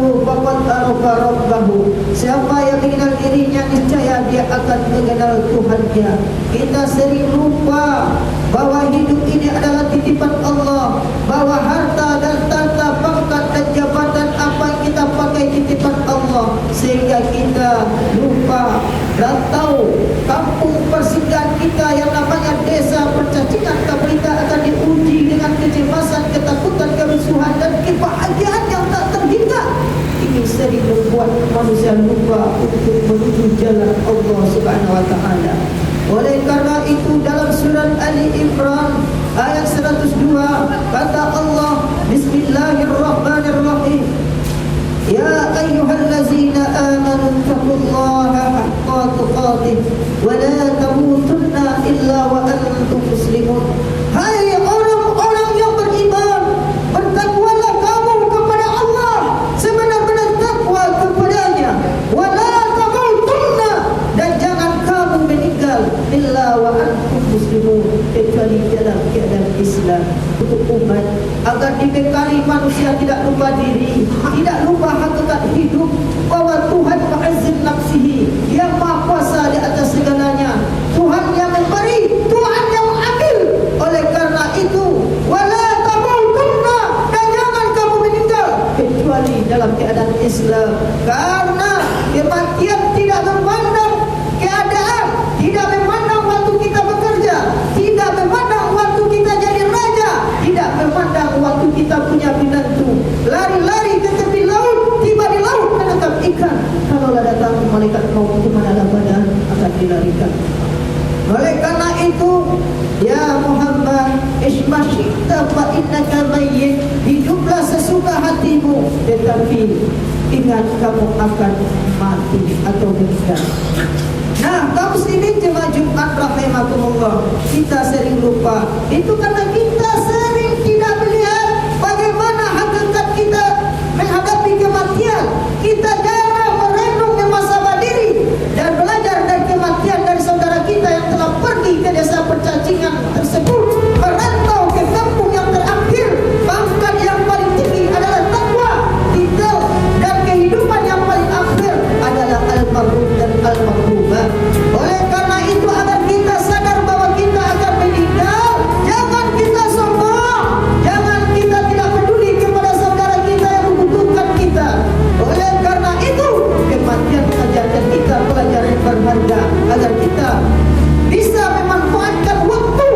nafsahu faqad arafa rabbahu. Siapa yang mengenal dirinya, niscaya dia akan mengenal Tuhannya. Kita sering lupa bahwa hidup ini adalah titipan Allah, bahwa harta dan tahta, pangkat dan jabatan apa yang kita pakai titipan Allah, sehingga kita lupa dan tahu kampung persinggahan kita yang namanya desa percacingan kita akan diuji dengan kecemasan, ketakutan, kerusuhan dan kebahagiaan yang tak terhingga. Ini sering membuat manusia lupa untuk menuju jalan Allah Subhanahu wa taala. Oleh karena itu dalam surat Ali Imran ayat 102 kata Allah, Bismillahirrahmanirrahim, Ya ayyuhallazina amanu taqullaha haqqa tuqatih wa la tamutunna illa wa antum muslimun. Hai orang-orang yang beriman, bertakwalah kamu kepada Allah sebenar-benar takwa kepadanya. Wa la tamutunna, dan jangan kamu meninggal illa wa antum muslimun, kecuali dalam keadaan Islam. Untuk umat agar dibekali manusia tidak lupa diri, tidak lupa hakikat hidup, bahwa Tuhan Mu'azzim nafsihi, yang maha kuasa di atas segalanya, Tuhan yang memberi, Tuhan yang mengambil. Oleh karena itu, wala tamutunna, dan jangan kamu meninggal kecuali dalam keadaan Islam. Karena kematian tidak memandang keadaan, tidak memandang waktu kita bekerja, tidak memandang waktu kita jadi raja, tidak memandang waktu kita punya binatang, lari-lari ke tepi laut, tiba di laut menangkap ikan. Kalaulah datang malaikat maut, kemana badan akan dilarikan. Oleh karena itu, ya Muhammad, ismasyikta fa innaka mayyit, hiduplah sesuka hatimu, tetapi ingat kamu akan mati atau meninggal. Nah, kaum muslimin jemaah Jumat rahimakumullah, kita sering lupa. Itu karena kita sering tidak melihat bagaimana hakikat kita menghadapi kematian. Kita jarang merenung muhasabah diri dan belajar dari kematian dari saudara kita yang telah pergi ke desa percacingan tersebut, merantau ke kampung yang terakhir. Pangkat yang paling tinggi adalah takwa, tinggal dan kehidupan yang paling akhir adalah al-marhum dan al-marhumah. Oleh karena itu, agar kita sadar bahwa kita akan meninggal, jangan kita sombong, jangan kita tidak peduli kepada saudara kita yang membutuhkan kita. Oleh karena itu, kematian mengajarkan kita pelajaran berharga agar kita bisa memanfaatkan waktu,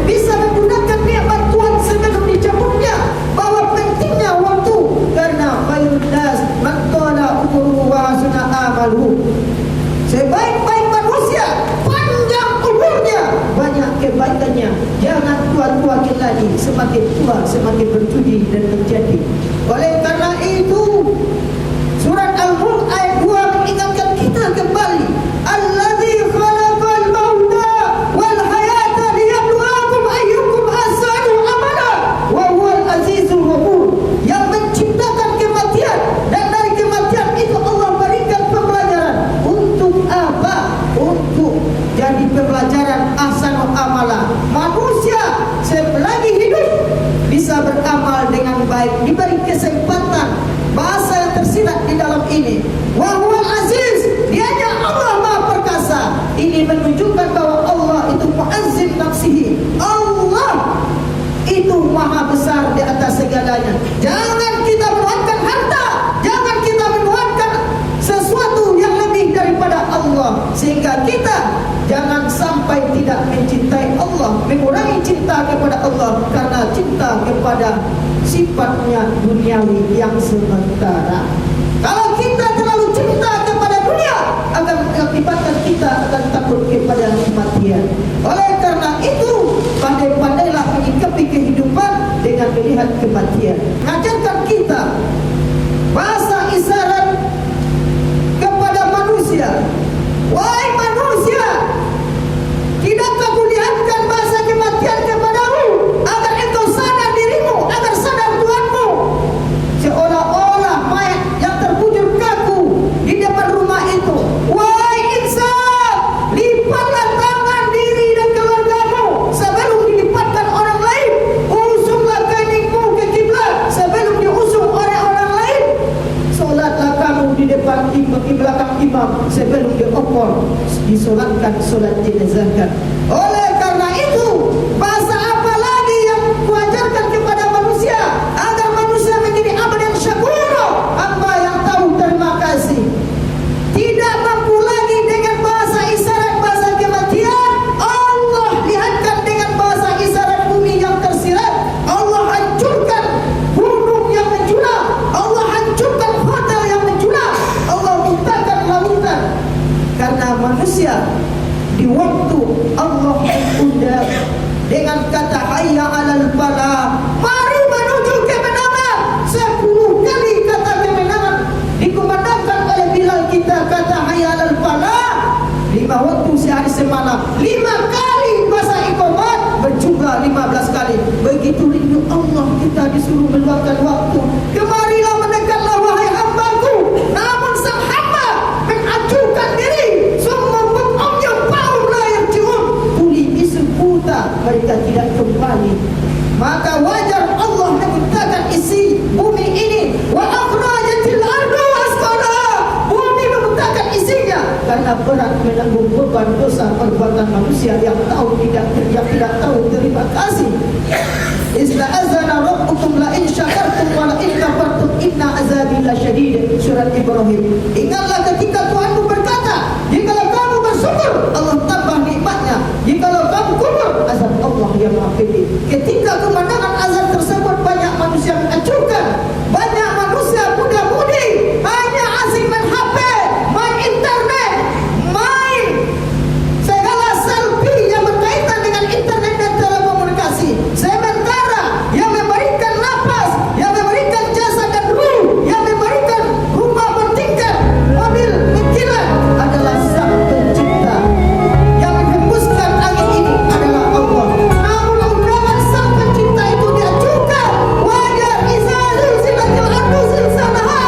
bisa menggunakan nikmat Tuhan sebelum dicabutnya. Bahwa pentingnya waktu, karena khairun nas man tala umruhu wa hasuna amaluhu. Sebaik-baik manusia, panjang umurnya, banyak kebaikannya. Jangan tua-tua lagi, semakin tua semakin berjudi dan menjadi. Oleh karena itu, surat Al-Mulk ayat 2 mengingatkan kita kembali, Allazi khalaqal mauta wal hayata liyabluwakum ayyukum ahsanu amala wa huwal azizul ghafur. Yang menciptakan kematian, dan dari kematian itu Allah berikan pembelajaran. Untuk apa? Untuk jadi pembelajaran ahsanu amala. Manusia selagi hidup bisa beramal dengan baik, diberi kesempatan. Bahasa yang tersirat di dalam ini, wa huwal aziz, dianya Allah maha perkasa. Ini menunjukkan bahwa Allah itu mu'azzim nafsihi, Allah itu maha besar di atas segalanya. Jangan kita menuhankan harta, jangan kita menuhankan sesuatu yang lebih daripada Allah, sehingga kita jangan sampai tidak mencintai Allah, mengurangi cinta kepada Allah karena cinta kepada sifatnya duniawi yang sementara. Kalau kita terlalu cinta kepada dunia, akan mengakibatkan kita akan takut kepada kematian. Oleh karena itu, pandai-pandailah menyikapi kehidupan dengan melihat kematian. Mengajarkan kita bahasa isyarat kepada manusia. Wahai manusia, tidakkah kulihatkan bahasa kematian kepadamu, agar engkau sadar dirimu, agar sadar Tuhanmu. Seolah-olah mayat yang terbujur kaku di depan rumah itu. Wahai insan, lipatlah tangan diri dan keluargamu sebelum dilipatkan orang lain. Usunglah keningmu ke kiblat hayya 'alal falah. Mari menuju kemenangan. 10 kali kata kemenangan dikumandangkan oleh Bilal, kita kata hayya 'alal falah 5 waktu sehari semalam. 5 kali masa iqamat berjumlah 15 kali. Begitu rindu Allah kita disuruh meluangkan waktu. Kemarilah mendekatlah wahai hambaku. Namun sang hamba mengajukan diri. Summa umum paum la yarji'un. Tuli isu buta, mereka tidak kembali. Maka wajar Allah menciptakan isi bumi ini. Wa akhrajatil ardu asqalaha. Bumi membutakan isinya karena berat menanggung beban dosa perbuatan manusia yang tidak tahu terima kasih. Ista'azana rabbukum la in syakartum wa la in kafartum inna azabi lasyadid. Surat Ibrahim. Ingatlah ketika Tuhanmu berkata, jikalau kamu bersyukur Allah tambah nikmatnya, jikalau kamu kufur azab Allah yang maha pedih. Ketika kemenangan azab tersebut banyak manusia mengacuhkan, banyak manusia muda-mudi hanya asing main HP, main internet, main segala selfie yang berkaitan dengan internet dan telekomunikasi. Sementara yang memberikan nafas, yang memberikan jasa dan ruh, yang memberikan rumah bertingkat, mobil berkilat adalah Sang Pencipta. Yang menghembuskan angin ini adalah Allah. Namun undangan Sang Pencipta itu diajukan. Wajar izalul silatil ardu silsalaha.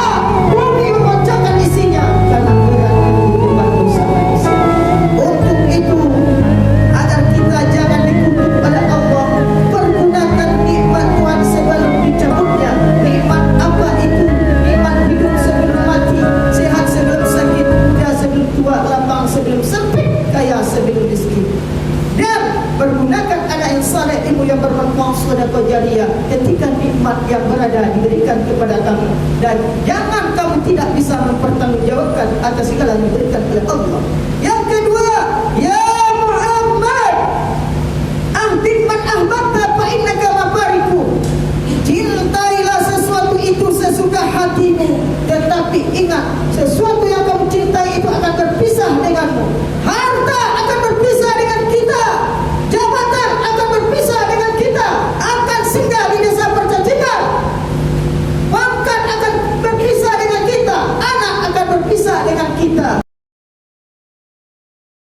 Bumi memecahkan isinya karena berat beban dosa manusia. Untuk itu, agar kita jangan dikutuk oleh Allah, pergunakan nikmat Tuhan sebelum dicabutnya. Nikmat apa itu? Nikmat hidup sebelum mati, sehat sebelum sakit, muda sebelum tua, lapang sebelum sempit, kaya sebelum miskin. Dan pergunakan anak yang saleh, ilmu yang bermanfaat, sedekah jariyah ketika nikmat yang berada diberikan kepada kamu. Dan jangan kamu tidak bisa mempertanggungjawabkan atas segala yang diberikan oleh Allah. Yang